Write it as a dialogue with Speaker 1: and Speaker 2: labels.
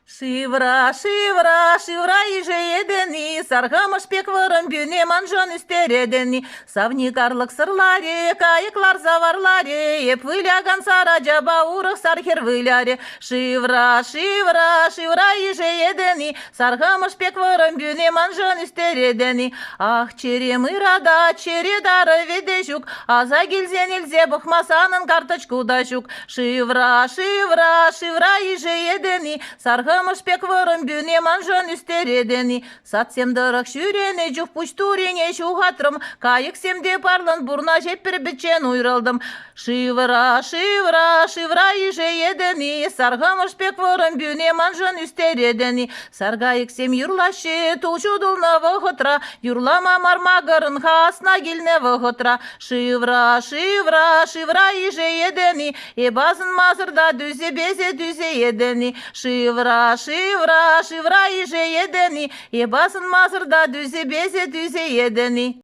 Speaker 1: Шивра, шивра, шивра иже едени, саргамыш пек вырым бюне манжан үстередени. Савникарлык сырларе, кайыклар заварларе, еп выляган сара жаба урых сархер выляре. Шивра, шивра, шивра иже едени, саргамыш пек вырым бюне манжан үстередени. Ах, черем ирада, чередары ведешук, аза келзен илзе бухмасанын карточку дашук. Шивра, шивра, шивра иже едени, саргамыш пек вырым бюне манжан үстередени. Сатсем дырык шүрене жух пучтурене шухатрым, кайык семде парлын бурна жеппір бітчен уйрылдым. Шивра, шивра, шивра иже едени, саргамыш пек вырым бюне манжан үстередени. Саргайык сем юрлаще, тулчудулна вăхăтра, юрлама мармагырын хасна килне вăхăтра. Шивра, шивра, шивра иже едени, ебазын мазырда дүзе безе дүзе едени. Шивра, шивра, шивра иже едени, ебасын мазырда дүзе безе дүзе едени.